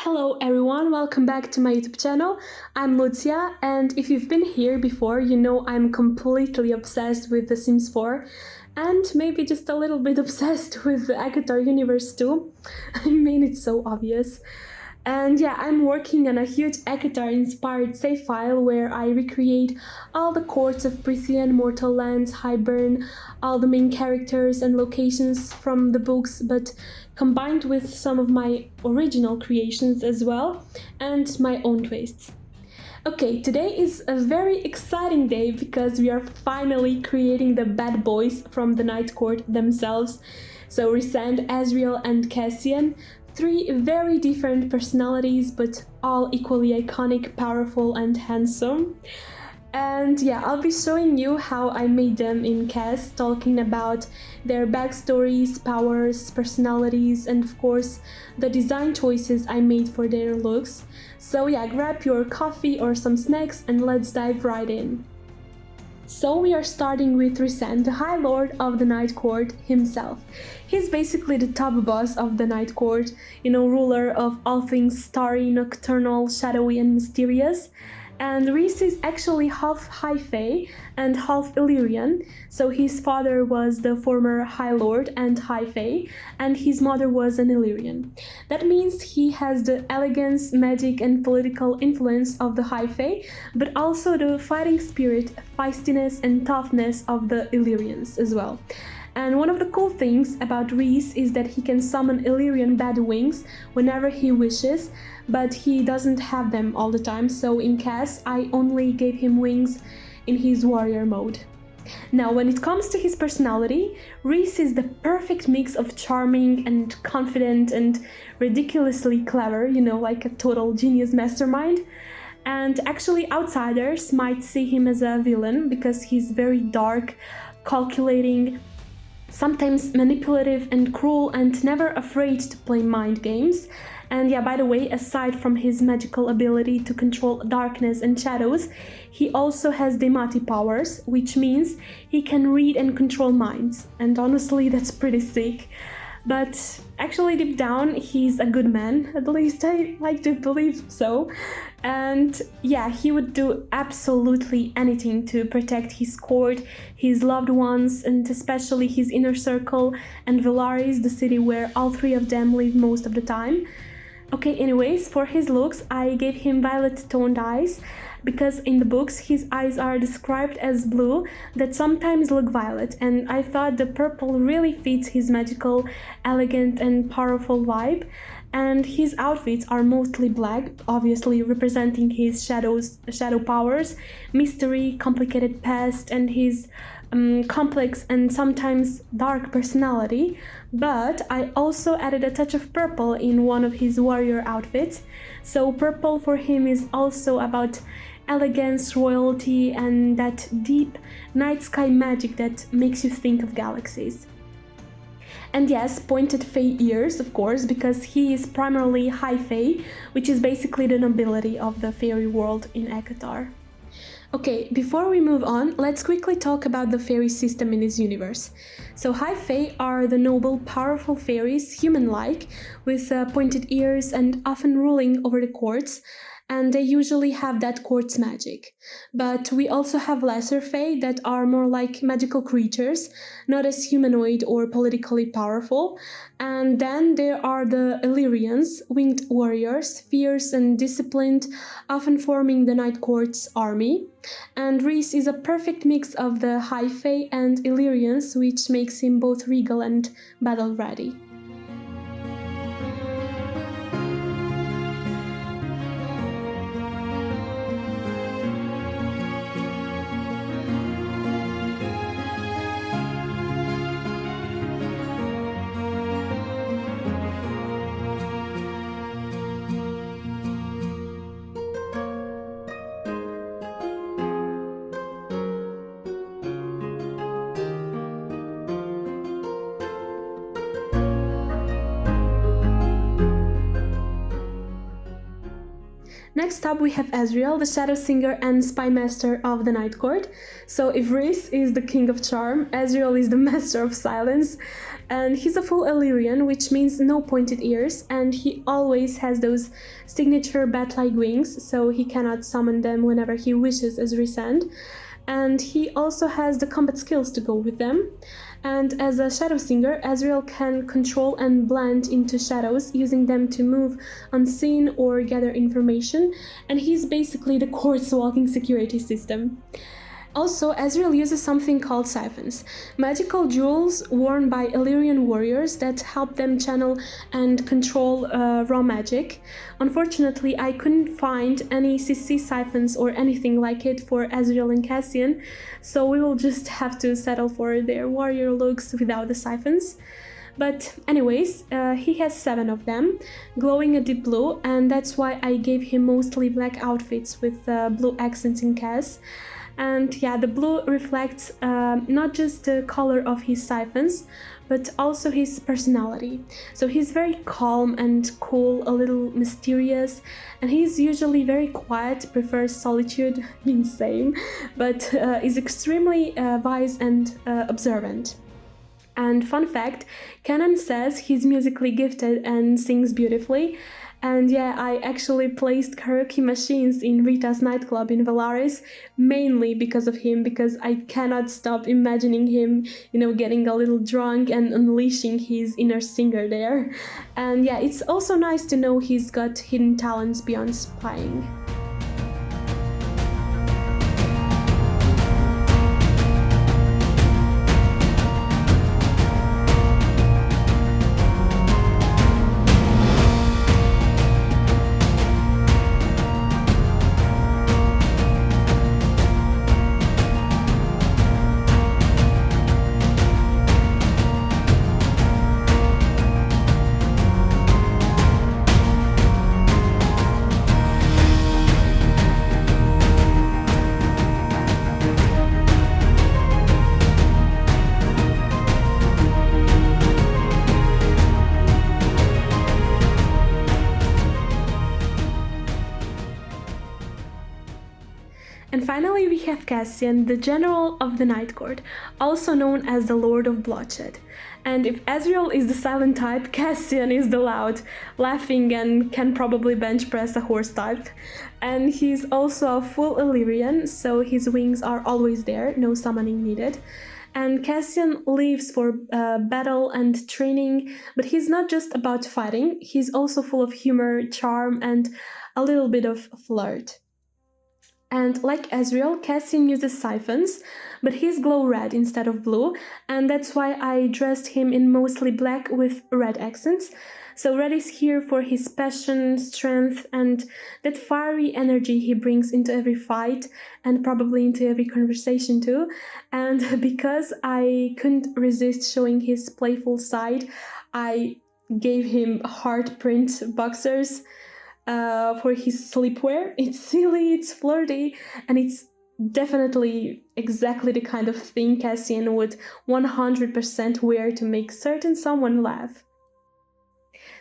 Hello everyone, welcome back to my YouTube channel. I'm Lucia, and if you've been here before, you know I'm completely obsessed with The Sims 4 and maybe just a little bit obsessed with the ACOTAR universe too. I mean, it's so obvious. And yeah, I'm working on a huge ACOTAR-inspired save file where I recreate all the courts of Prithian, Mortal Lands, Hybern, all the main characters and locations from the books, but combined with some of my original creations as well, and my own twists. Okay, today is a very exciting day because we are finally creating the bad boys from the Night Court themselves. So Rhysand, Azriel and Cassian, three very different personalities but all equally iconic, powerful and handsome. And yeah, I'll be showing you how I made them in CAS, talking about their backstories, powers, personalities, and of course the design choices I made for their looks. So yeah, grab your coffee or some snacks and let's dive right in. So we are starting with Rhysand, the High Lord of the Night Court himself. He's basically the top boss of the Night Court, ruler of all things starry, nocturnal, shadowy and mysterious. And Rhys is actually half High Fae and half Illyrian, so his father was the former High Lord and High Fae, and his mother was an Illyrian. That means he has the elegance, magic and political influence of the High Fae, but also the fighting spirit, feistiness and toughness of the Illyrians as well. And one of the cool things about Rhys is that he can summon Illyrian bad wings whenever he wishes, but he doesn't have them all the time, so in CAS I only gave him wings in his warrior mode. Now, when it comes to his personality, Rhys is the perfect mix of charming and confident and ridiculously clever, like a total genius mastermind. And actually outsiders might see him as a villain because he's very dark, calculating, sometimes manipulative and cruel and never afraid to play mind games. And yeah, by the way, aside from his magical ability to control darkness and shadows, he also has Demati powers, which means he can read and control minds. And honestly, that's pretty sick. But actually deep down, he's a good man, at least I like to believe so. And yeah, he would do absolutely anything to protect his court, his loved ones, and especially his inner circle and Velaris, the city where all three of them live most of the time. Okay, anyways, for his looks, I gave him violet-toned eyes, because in the books his eyes are described as blue that sometimes look violet, and I thought the purple really fits his magical, elegant and powerful vibe. And his outfits are mostly black, obviously representing his shadow powers, mystery, complicated past, and his complex and sometimes dark personality. But I also added a touch of purple in one of his warrior outfits. So purple for him is also about elegance, royalty, and that deep night sky magic that makes you think of galaxies. And yes, pointed Fae ears, of course, because he is primarily High Fae, which is basically the nobility of the fairy world in ACOTAR. Okay, before we move on, let's quickly talk about the fairy system in this universe. So High Fae are the noble, powerful fairies, human-like, with pointed ears and often ruling over the courts, and they usually have that court's magic. But we also have lesser fae that are more like magical creatures, not as humanoid or politically powerful. And then there are the Illyrians, winged warriors, fierce and disciplined, often forming the Night Court's army. And Rhys is a perfect mix of the High Fae and Illyrians, which makes him both regal and battle-ready. Next up we have Azriel, the Shadowsinger and spymaster of the Night Court. So if Rhys is the king of charm, Azriel is the master of silence. And he's a full Illyrian, which means no pointed ears, and he always has those signature bat-like wings, so he cannot summon them whenever he wishes as Rhysand. And he also has the combat skills to go with them. And as a Shadowsinger, Azriel can control and blend into shadows, using them to move unseen or gather information, and he's basically the court's walking security system. Also, Azriel uses something called Siphons, magical jewels worn by Illyrian warriors that help them channel and control raw magic. Unfortunately, I couldn't find any CC Siphons or anything like it for Azriel and Cassian, so we will just have to settle for their warrior looks without the Siphons. But anyways, he has 7 of them, glowing a deep blue, and that's why I gave him mostly black outfits with blue accents in CAS. And yeah, the blue reflects not just the color of his siphons, but also his personality. So he's very calm and cool, a little mysterious, and he's usually very quiet, prefers solitude, means same, but is extremely wise and observant. And fun fact, Canon says he's musically gifted and sings beautifully. And yeah, I actually placed karaoke machines in Rita's nightclub in Valaris mainly because of him, because I cannot stop imagining him, getting a little drunk and unleashing his inner singer there. And yeah, it's also nice to know he's got hidden talents beyond spying. And finally we have Cassian, the General of the Night Court, also known as the Lord of Bloodshed. And if Azriel is the silent type, Cassian is the loud, laughing and can probably bench press a horse type. And he's also a full Illyrian, so his wings are always there, no summoning needed. And Cassian lives for battle and training, but he's not just about fighting, he's also full of humor, charm, and a little bit of flirt. And like Azriel, Cassian uses siphons, but he's glow red instead of blue, and that's why I dressed him in mostly black with red accents. So red is here for his passion, strength, and that fiery energy he brings into every fight, and probably into every conversation too. And because I couldn't resist showing his playful side, I gave him heart print boxers for his sleepwear. It's silly, it's flirty, and it's definitely exactly the kind of thing Cassian would 100% wear to make certain someone laugh.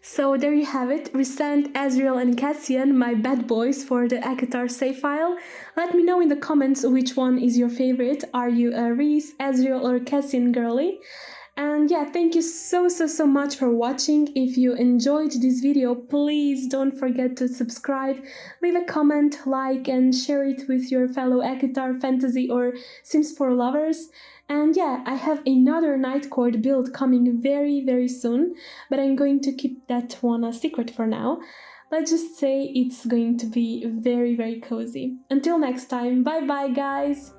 So there you have it, Rhysand, Azriel and Cassian, my bad boys for the ACOTAR save file. Let me know in the comments which one is your favorite. Are you a Rhys, Azriel or Cassian girly? And yeah, thank you so much for watching. If you enjoyed this video, please don't forget to subscribe, leave a comment, like, and share it with your fellow ACOTAR, fantasy or Sims 4 lovers. And yeah, I have another Night Court build coming very soon, but I'm going to keep that one a secret for now. Let's just say it's going to be very cozy. Until next time, bye bye guys!